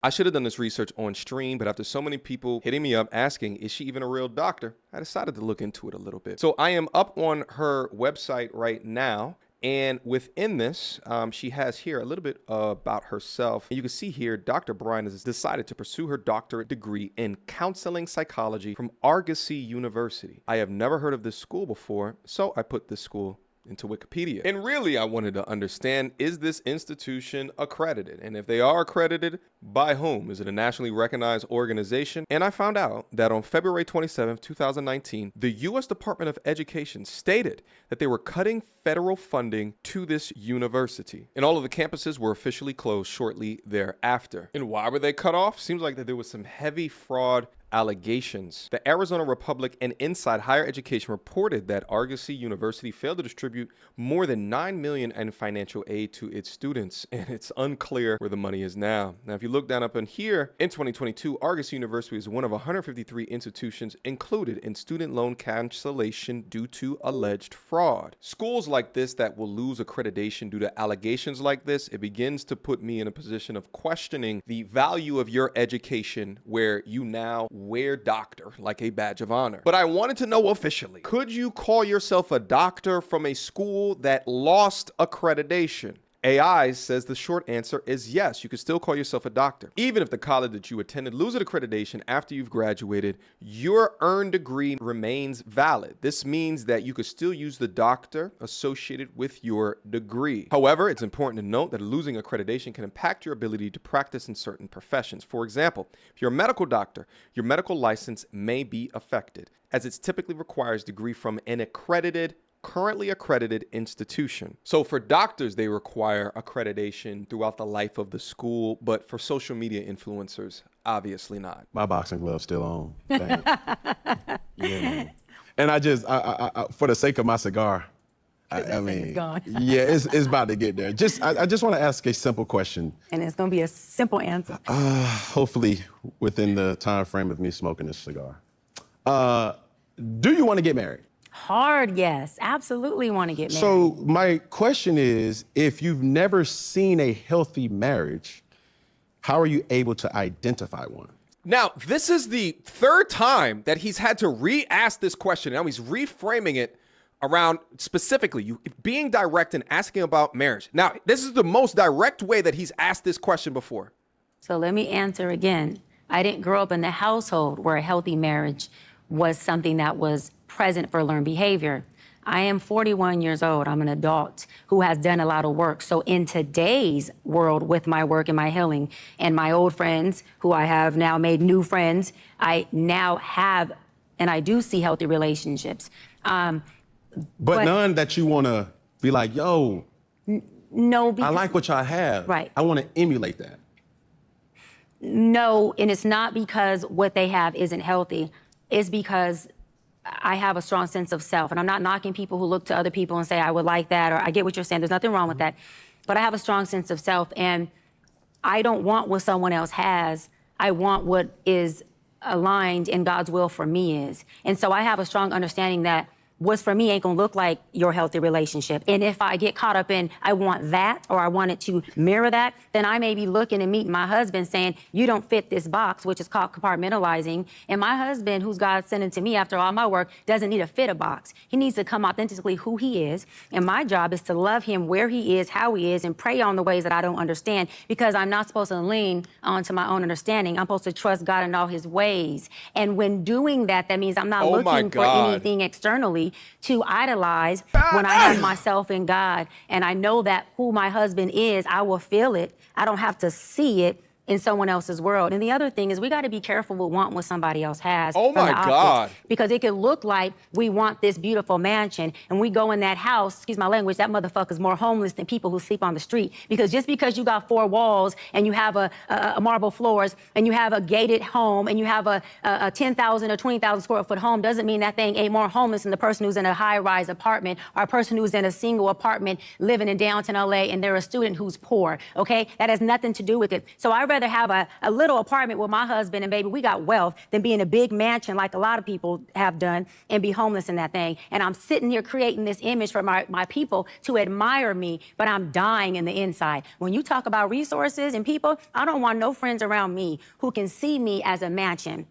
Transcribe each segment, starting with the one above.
I should have done this research on stream, but after so many people hitting me up asking, is she even a real doctor? I decided to look into it a little bit. So I am up on her website right now. And within this, she has here a little bit about herself. And you can see here, Dr. Bryan has decided to pursue her doctorate degree in counseling psychology from Argosy University. I have never heard of this school before, so I put this school into Wikipedia. And really, I wanted to understand, is this institution accredited? And if they are accredited, by whom? Is it a nationally recognized organization? And I found out that on February 27, 2019, the U.S. Department of Education stated that they were cutting federal funding to this university. And all of the campuses were officially closed shortly thereafter. And why were they cut off? Seems like that there was some heavy fraud allegations. The Arizona Republic and Inside Higher Education reported that Argosy University failed to distribute more than $9 million in financial aid to its students, and it's unclear where the money is now. Now, if you look down up in here, in 2022, Argosy University is one of 153 institutions included in student loan cancellation due to alleged fraud. Schools like this that will lose accreditation due to allegations like this, it begins to put me in a position of questioning the value of your education, where you now wear doctor like a badge of honor. But I wanted to know officially, could you call yourself a doctor from a school that lost accreditation? AI says the short answer is yes, you could still call yourself a doctor. Even if the college that you attended loses accreditation after you've graduated, your earned degree remains valid. This means that you could still use the doctor associated with your degree. However, it's important to note that losing accreditation can impact your ability to practice in certain professions. For example, if you're a medical doctor, your medical license may be affected, as it typically requires a degree from an currently accredited institution. So for doctors, they require accreditation throughout the life of the school, but for social media influencers, obviously not. My boxing glove's still on. Dang. Yeah, man. And I for the sake of my cigar, I mean, it's gone. Yeah, it's about to get there. I just want to ask a simple question. And it's going to be a simple answer. Hopefully within the time frame of me smoking this cigar. Do you want to get married? Hard yes, absolutely want to get married. So my question is, if you've never seen a healthy marriage, how are you able to identify one? Now, this is the third time that he's had to re-ask this question. Now he's reframing it around specifically you being direct and asking about marriage. Now, this is the most direct way that he's asked this question before. So let me answer again. I didn't grow up in the household where a healthy marriage was something that was present for learned behavior. I am 41 years old. I'm an adult who has done a lot of work. So in today's world, with my work and my healing and my old friends who I have now made new friends, I now have, and I do see healthy relationships. But none that you want to be like, yo, no, I like what y'all have. Right. I want to emulate that. No, and it's not because what they have isn't healthy. It's because I have a strong sense of self, and I'm not knocking people who look to other people and say, I would like that, or I get what you're saying. There's nothing wrong with that. But I have a strong sense of self, and I don't want what someone else has. I want what is aligned in God's will for me is. And so I have a strong understanding that what's for me ain't gonna look like your healthy relationship. And if I get caught up in, I want that, or I want it to mirror that, then I may be looking and meeting my husband saying, you don't fit this box, which is called compartmentalizing. And my husband, who's God sent to me after all my work, doesn't need to fit a box. He needs to come authentically who he is. And my job is to love him where he is, how he is, and pray on the ways that I don't understand, because I'm not supposed to lean onto my own understanding. I'm supposed to trust God in all his ways. And when doing that, that means I'm not looking for anything externally to idolize. When I have myself in God and I know that who my husband is, I will feel it. I don't have to see it in someone else's world. And the other thing is we got to be careful with wanting what somebody else has. Oh my God. Because it could look like we want this beautiful mansion and we go in that house, excuse my language, that motherfucker's more homeless than people who sleep on the street. Because just because you got 4 walls and you have a marble floors and you have a gated home and you have a 10,000 or 20,000 square foot home doesn't mean that thing ain't more homeless than the person who's in a high-rise apartment or a person who's in a single apartment living in downtown LA and they're a student who's poor, okay? That has nothing to do with it. So I'd rather rather have a little apartment with my husband and baby, we got wealth, than be in a big mansion like a lot of people have done and be homeless in that thing. And I'm sitting here creating this image for my people to admire me, but I'm dying in the inside. When you talk about resources and people, I don't want no friends around me who can see me as a mansion,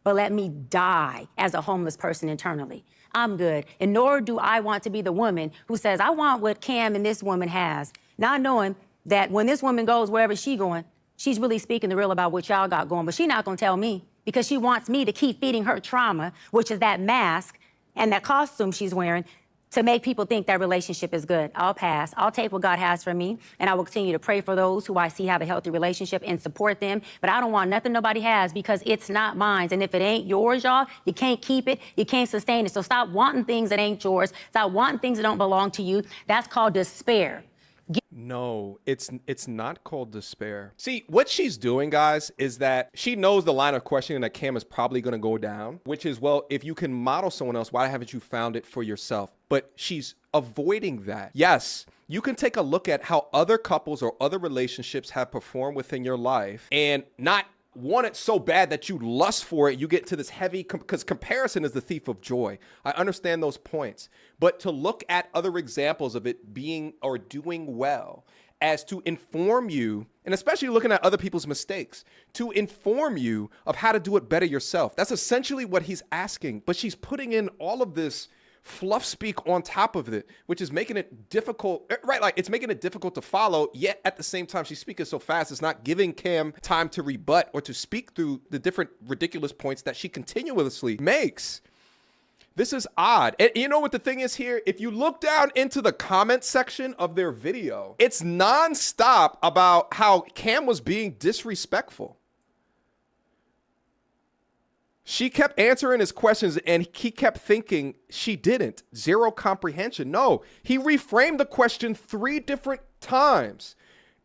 but let me die as a homeless person internally. I'm good. And nor do I want to be the woman who says, I want what Cam and this woman has, not knowing that when this woman goes wherever she's going, she's really speaking the real about what y'all got going, but she's not gonna tell me because she wants me to keep feeding her trauma, which is that mask and that costume she's wearing, to make people think that relationship is good. I'll pass. I'll take what God has for me, and I will continue to pray for those who I see have a healthy relationship and support them. But I don't want nothing nobody has because it's not mine. And if it ain't yours, y'all, you can't keep it. You can't sustain it. So stop wanting things that ain't yours. Stop wanting things that don't belong to you. That's called despair. No, it's not called despair. See, what she's doing, guys, is that she knows the line of questioning that Cam is probably going to go down, which is, well, if you can model someone else, why haven't you found it for yourself? But she's avoiding that. Yes, you can take a look at how other couples or other relationships have performed within your life and not want it so bad that you lust for it. You get to this heavy, because comparison is the thief of joy. I understand those points. But to look at other examples of it being or doing well as to inform you, and especially looking at other people's mistakes, to inform you of how to do it better yourself. That's essentially what he's asking. But she's putting in all of this fluff speak on top of it, which is making it difficult, right? Like, it's making it difficult to follow, yet at the same time, she's speaking so fast, it's not giving Cam time to rebut or to speak through the different ridiculous points that she continuously makes. This is odd. And you know what the thing is here? If you look down into the comment section of their video, it's nonstop about how Cam was being disrespectful. She kept answering his questions and he kept thinking she didn't. Zero comprehension. No, he reframed the question 3 different times.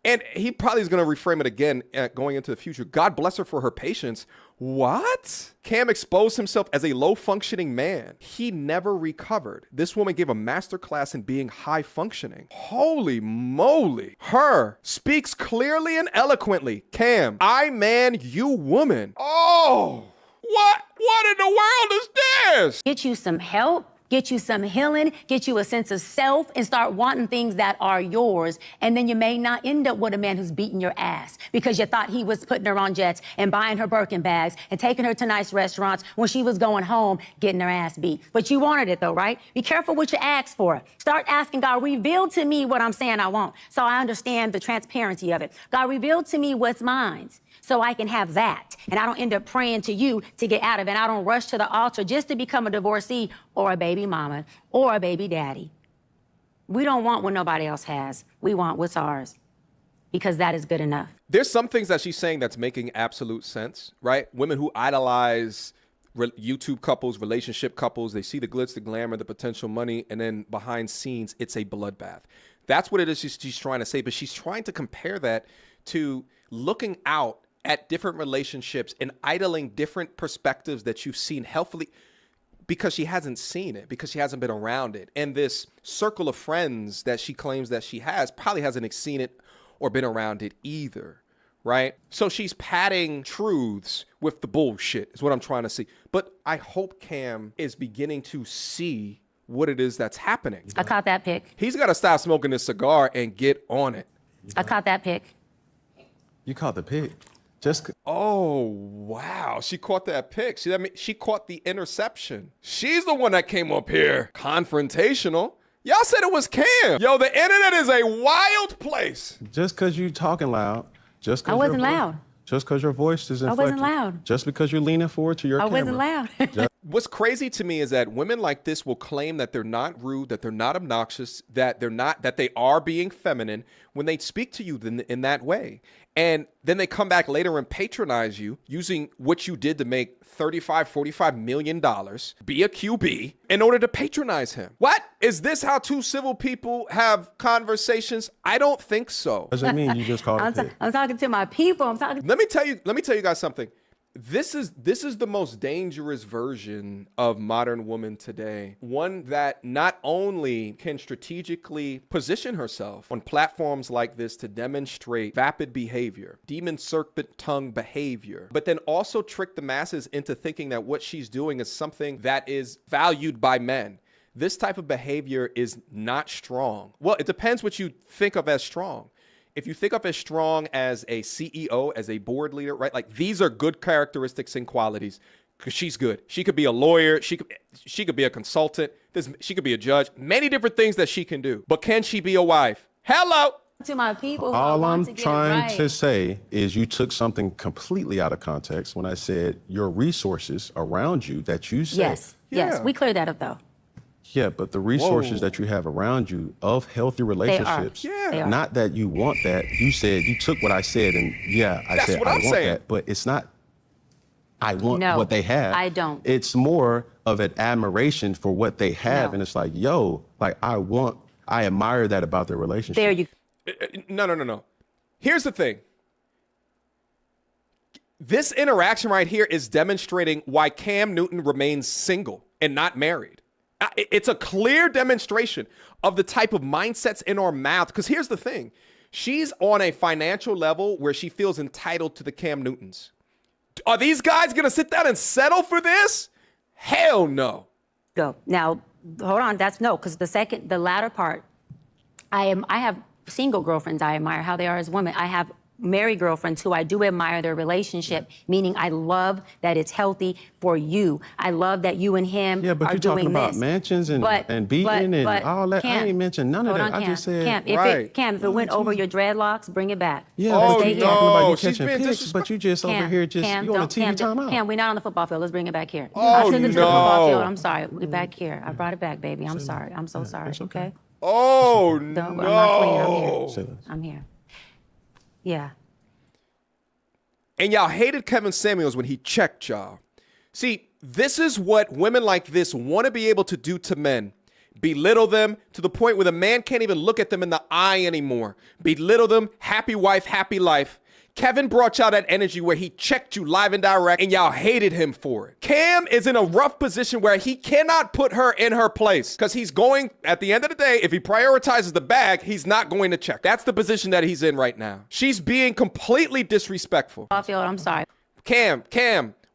And he probably is going to reframe it again going into the future. God bless her for her patience. What? Cam exposed himself as a low-functioning man. He never recovered. This woman gave a masterclass in being high-functioning. Holy moly. Her speaks clearly and eloquently. Cam, I man, you woman. Oh. What in the world is this? Get you some help, get you some healing, get you a sense of self, and start wanting things that are yours. And then you may not end up with a man who's beating your ass because you thought he was putting her on jets and buying her Birkin bags and taking her to nice restaurants when she was going home getting her ass beat. But you wanted it though, right? Be careful what you ask for. Start asking God, reveal to me what I'm saying I want, so I understand the transparency of it. God, reveal to me what's mine, so I can have that. And I don't end up praying to you to get out of it. I don't rush to the altar just to become a divorcee or a baby mama or a baby daddy. We don't want what nobody else has. We want what's ours, because that is good enough. There's some things that she's saying that's making absolute sense, right? Women who idolize YouTube couples, relationship couples, they see the glitz, the glamour, the potential money, and then behind scenes, it's a bloodbath. That's what it is she's trying to say, but she's trying to compare that to looking out at different relationships and idling different perspectives that you've seen healthfully, because she hasn't seen it, because she hasn't been around it. And this circle of friends that she claims that she has probably hasn't seen it or been around it either, right? So she's padding truths with the bullshit is what I'm trying to see. But I hope Cam is beginning to see what it is that's happening. I caught that pic. He's got to stop smoking this cigar and get on it. I caught that pic. You caught the pig. Oh, wow. She caught that pick. She caught the interception. She's the one that came up here. Confrontational. Y'all said it was Cam. Yo, the internet is a wild place. Just because you talking loud. I wasn't loud. Just because your voice is inflected. I wasn't loud. Just because you're leaning forward to your camera. I wasn't loud. What's crazy to me is that women like this will claim that they're not rude, that they're not obnoxious, that they are being feminine when they speak to you in that way. And then they come back later and patronize you using what you did to make $35-45 million, be a QB, in order to patronize him. What? Is this how two civil people have conversations? I don't think so. What does that mean? You just called it. I'm talking to my people. Let me tell you guys something. this is the most dangerous version of modern woman today. One that not only can strategically position herself on platforms like this to demonstrate vapid behavior, demon serpent tongue behavior, but then also trick the masses into thinking that what she's doing is something that is valued by men. This type of behavior is not strong. Well, it depends what you think of as strong. If you think of as strong as a CEO, as a board leader, right? Like these are good characteristics and qualities because she's good. She could be a lawyer. She could be a consultant. She could be a judge. Many different things that she can do. But can she be a wife? Hello. To my people who All want I'm to get trying it right. to say is you took something completely out of context when I said your resources around you that you said. Yes, yes. Yeah. We cleared that up, though. Yeah, but the resources Whoa. that you have around you of healthy relationships, Yeah. They are. not that you want that. You said, you took what I said and I That's said, what I I'm want saying. that, but it's not, I want No, what they have. I don't. It's more of an admiration for what they have. No. And it's like, yo, like I admire that about their relationship. There you No. Here's the thing. This interaction right here is demonstrating why Cam Newton remains single and not married. It's a clear demonstration of the type of mindsets in our mouth. Because here's the thing. She's on a financial level where she feels entitled to the Cam Newtons. Are these guys going to sit down and settle for this? Hell no. go. Now, hold on. That's no, because the latter part, I have single girlfriends I admire how they are as women. I have married girlfriends who I do admire their relationship, meaning I love that it's healthy for you. I love that you and him Yeah, but are you're talking doing about this. mansions and beating and all that. I ain't mentioned none of Hold that. on, I just said, Cam, if it went over your dreadlocks, bring it back. yeah, Oh, but Stay you're here. talking about you she's catching being pics, but you just over here you on a TV timeout. Cam, we're not on the football field. Let's bring it back here. Oh, I sent it to the football no. field. I'm sorry. We're back here. I brought it back, baby. I'm sorry. I'm so sorry. it's okay. Oh, Don't, I'm not playing. I'm no. here. I'm here. Yeah. And y'all hated Kevin Samuels when he checked y'all. See, this is what women like this want to be able to do to men. Belittle them to the point where the man can't even look at them in the eye anymore. Belittle them, happy wife, happy life. Kevin brought y'all that energy where he checked you live and direct and y'all hated him for it. Cam is in a rough position where he cannot put her in her place because he's going, at the end of the day, if he prioritizes the bag, he's not going to check. That's the position that he's in right now. She's being completely disrespectful. Football field. I'm sorry. Cam,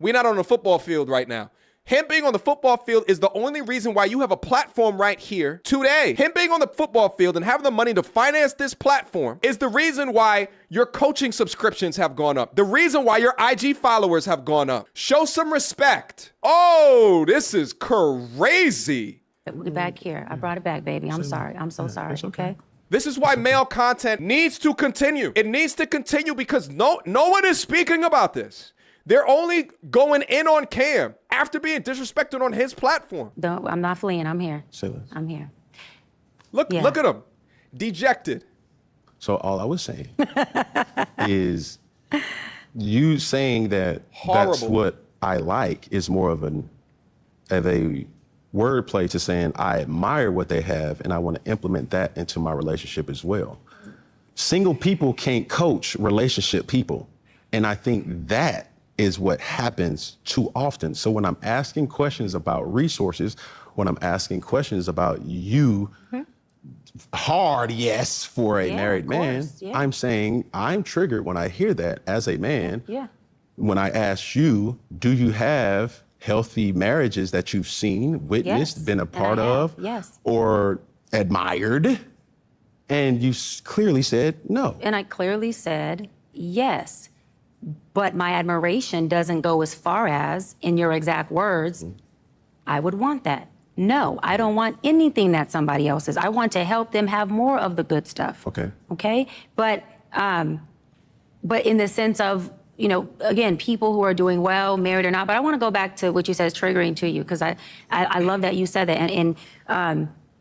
we're not on the football field right now. Him being on the football field is the only reason why you have a platform right here today. Him being on the football field and having the money to finance this platform is the reason why your coaching subscriptions have gone up. The reason why your IG followers have gone up. Show some respect. Oh, this is crazy. We're back here. I brought it back, baby. I'm sorry. I'm so sorry. it's okay. This is why male content needs to continue. It needs to continue because no one is speaking about this. They're only going in on Cam after being disrespected on his platform. I'm not fleeing. I'm here. Say less. I'm here. Look Yeah. at him. Dejected. So all I was saying is you saying that that's Horrible. what I like is more of a wordplay to saying I admire what they have and I want to implement that into my relationship as well. Single people can't coach relationship people. And I think that is what happens too often. So when I'm asking questions about resources, when I'm asking questions about you, hard yes for a Yeah, married of man, course, yeah. I'm saying I'm triggered when I hear that as a man. Yeah. When I ask you, do you have healthy marriages that you've seen, witnessed, Yes, been a and I part have, of, yes. or admired? And you clearly said no. And I clearly said yes. But my admiration doesn't go as far as, in your exact words, I would want that. No, I don't want anything that somebody else is. I want to help them have more of the good stuff. Okay. Okay? But in the sense of, again, people who are doing well, married or not, but I want to go back to what you said is triggering to you, because I love that you said that. And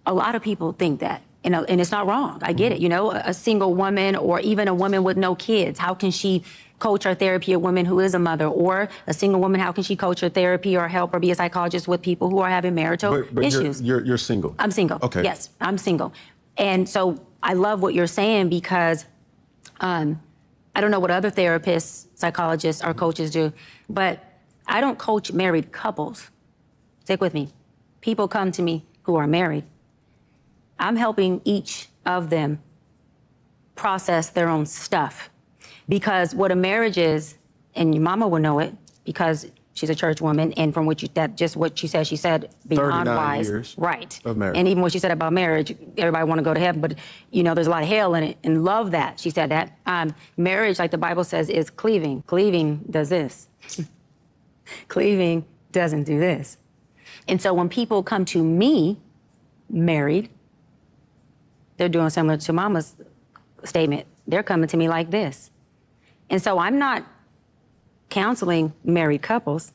a lot of people think that. And it's not wrong. I get it. A single woman or even a woman with no kids, how can she coach her therapy a woman who is a mother? Or a single woman, how can she coach her therapy or help or be a psychologist with people who are having marital But issues? you're single. I'm single. Okay. Yes, I'm single. And so I love what you're saying because I I don't know what other therapists, psychologists, or coaches do, but I don't coach married couples. Stick with me. People come to me who are married. I'm helping each of them process their own stuff. Because what a marriage is, and your mama will know it because she's a church woman, and from what she said beyond 39 wise. years Right. of marriage. And even what she said about marriage, everybody want to go to heaven, but there's a lot of hell in it, and love that. She said that. Marriage, like the Bible says, is cleaving. Cleaving does this. Cleaving doesn't do this. And so when people come to me married, they're doing similar to Mama's statement. They're coming to me like this. And so I'm not counseling married couples.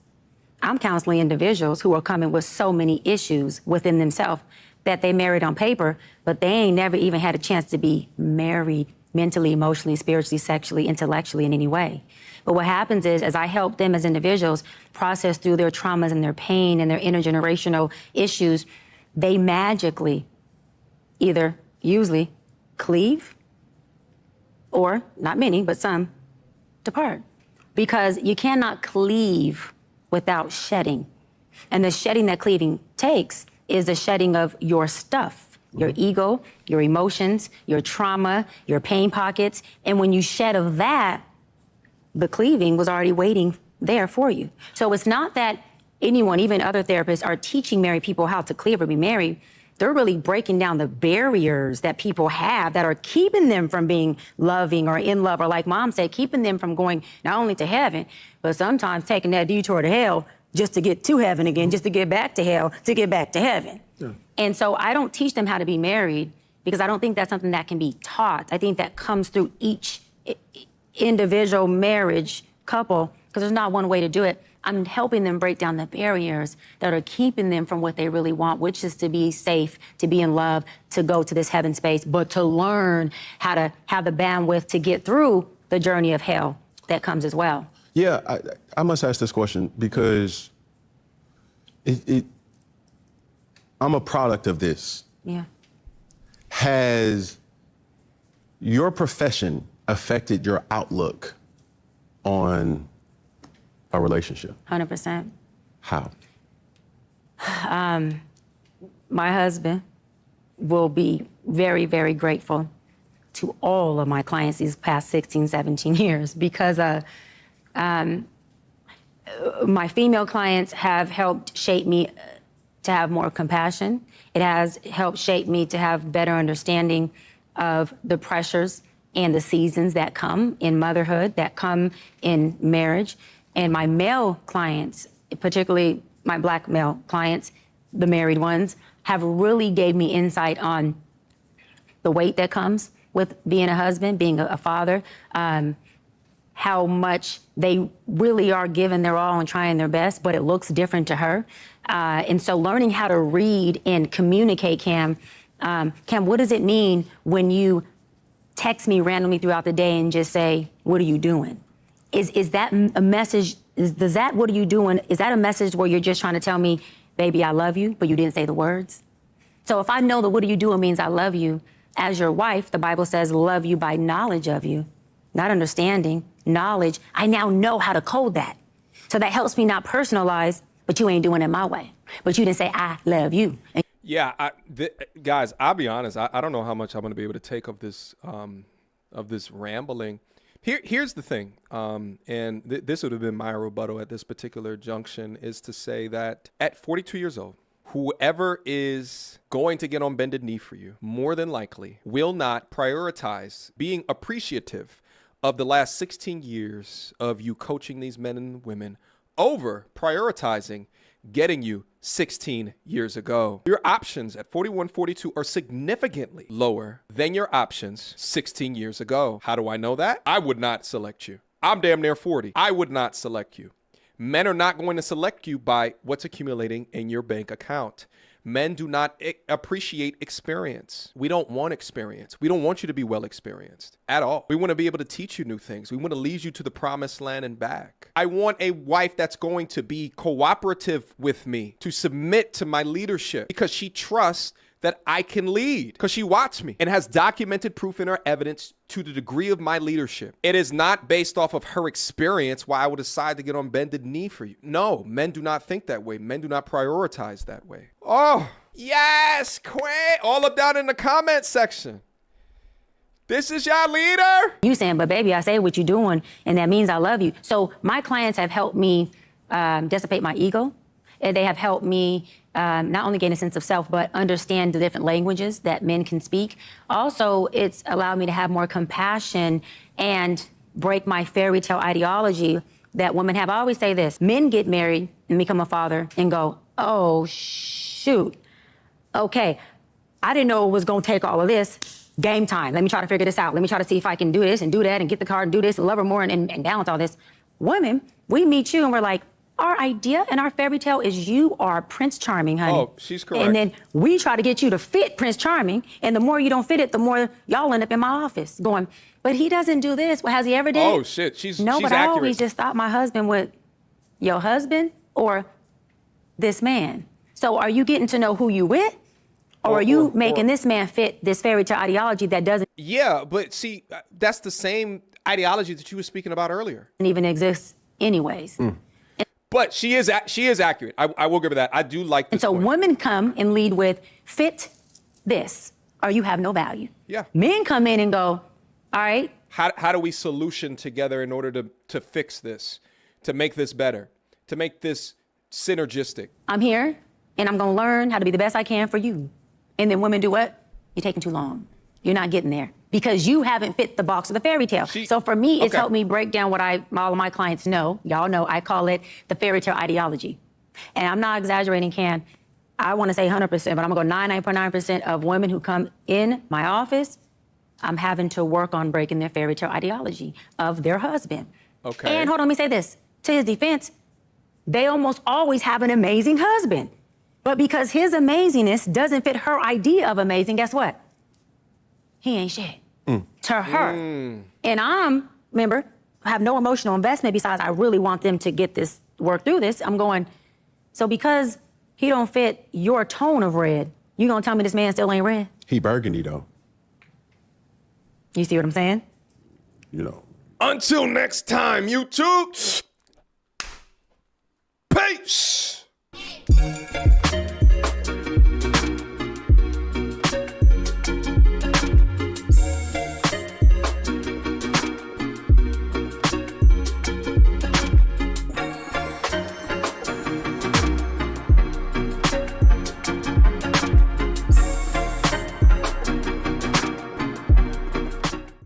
I'm counseling individuals who are coming with so many issues within themselves that they married on paper, but they ain't never even had a chance to be married mentally, emotionally, spiritually, sexually, intellectually in any way. But what happens is, as I help them as individuals process through their traumas and their pain and their intergenerational issues, they magically usually cleave, or not many, but some, depart. Because you cannot cleave without shedding. And the shedding that cleaving takes is the shedding of your stuff, your ego, your emotions, your trauma, your pain pockets. And when you shed of that, the cleaving was already waiting there for you. So it's not that anyone, even other therapists, are teaching married people how to cleave or be married. They're really breaking down the barriers that people have that are keeping them from being loving or in love, or like Mom said, keeping them from going not only to heaven, but sometimes taking that detour to hell just to get to heaven again, just to get back to hell, to get back to heaven. Yeah. And so I don't teach them how to be married because I don't think that's something that can be taught. I think that comes through each individual marriage couple, because there's not one way to do it. I'm helping them break down the barriers that are keeping them from what they really want, which is to be safe, to be in love, to go to this heaven space, but to learn how to have the bandwidth to get through the journey of hell that comes as well. Yeah, I must ask this question because I'm a product of this. Yeah. Has your profession affected your outlook on a relationship? 100%. How? My husband will be very, very grateful to all of my clients these past 16, 17 years because my female clients have helped shape me to have more compassion. It has helped shape me to have better understanding of the pressures and the seasons that come in motherhood, that come in marriage. And my male clients, particularly my Black male clients, the married ones, have really gave me insight on the weight that comes with being a husband, being a father, how much they really are giving their all and trying their best, but it looks different to her. And so learning how to read and communicate, Cam, what does it mean when you text me randomly throughout the day and just say, what are you doing? Is that a message, what are you doing? Is that a message where you're just trying to tell me, baby, I love you, but you didn't say the words? So if I know that what are you doing means I love you, as your wife, the Bible says, love you by knowledge of you, not understanding, knowledge. I now know how to code that. So that helps me not personalize, but you ain't doing it my way. But you didn't say, I love you. Yeah, guys, I'll be honest. I don't know how much I'm going to be able to take of this rambling. Here's the thing, and this would have been my rebuttal at this particular junction, is to say that at 42 years old, whoever is going to get on bended knee for you, more than likely, will not prioritize being appreciative of the last 16 years of you coaching these men and women over prioritizing getting you 16 years ago. Your options at 41, 42 are significantly lower than your options 16 years ago. How do I know that? I would not select you. I'm damn near 40. I would not select you. Men are not going to select you by what's accumulating in your bank account. Men do not appreciate experience. We don't want experience. We don't want you to be well experienced at all. We want to be able to teach you new things. We want to lead you to the promised land and back. I want a wife that's going to be cooperative with me, to submit to my leadership, because she trusts that I can lead because she watched me and has documented proof in her evidence to the degree of my leadership. It is not based off of her experience why I would decide to get on bended knee for you. No, men do not think that way. Men do not prioritize that way. Oh, yes, Quay. All up down in the comment section. This is your leader? You saying, but baby, I say what you're doing, and that means I love you. So my clients have helped me dissipate my ego. And they have helped me not only gain a sense of self, but understand the different languages that men can speak. Also, it's allowed me to have more compassion and break my fairy tale ideology that women have. I always say this, men get married and become a father and go, oh, shoot, okay, I didn't know it was gonna take all of this. Game time, let me try to figure this out. Let me try to see if I can do this and do that and get the car and do this and love her more and balance all this. Women, we meet you and we're like, our idea and our fairy tale is you are Prince Charming, honey. Oh, she's correct. And then we try to get you to fit Prince Charming, and the more you don't fit it, the more y'all end up in my office going, but he doesn't do this. Well, has he ever did? Oh, shit, she's No, she's but accurate. I always just thought my husband would, your husband or this man? So are you getting to know who you with? Or are you making this man fit this fairy tale ideology that doesn't Yeah, but see, that's the same ideology that you were speaking about earlier. even exist anyways? But she is accurate. I will give her that. I do like this And so point. women come and lead with fit this, or you have no value. Yeah. Men come in and go, all right, How do we solution together in order to fix this, to make this better, to make this synergistic? I'm here and I'm gonna learn how to be the best I can for you. And then women do what? You're taking too long. You're not getting there because you haven't fit the box of the fairy tale. So for me, it's helped me break down what all of my clients know. Y'all know I call it the fairy tale ideology. And I'm not exaggerating, Can. I want to say 100%, but I'm gonna go 99.9% of women who come in my office, I'm having to work on breaking their fairy tale ideology of their husband. Okay. And hold on, let me say this. To his defense, they almost always have an amazing husband. But because his amazingness doesn't fit her idea of amazing, guess what? He ain't shit to her. And remember, I have no emotional investment besides I really want them to get this, work through this. I'm going, so because he don't fit your tone of red, you gonna tell me this man still ain't red? He burgundy though, You see what I'm saying? you know. Until next time, YouTube.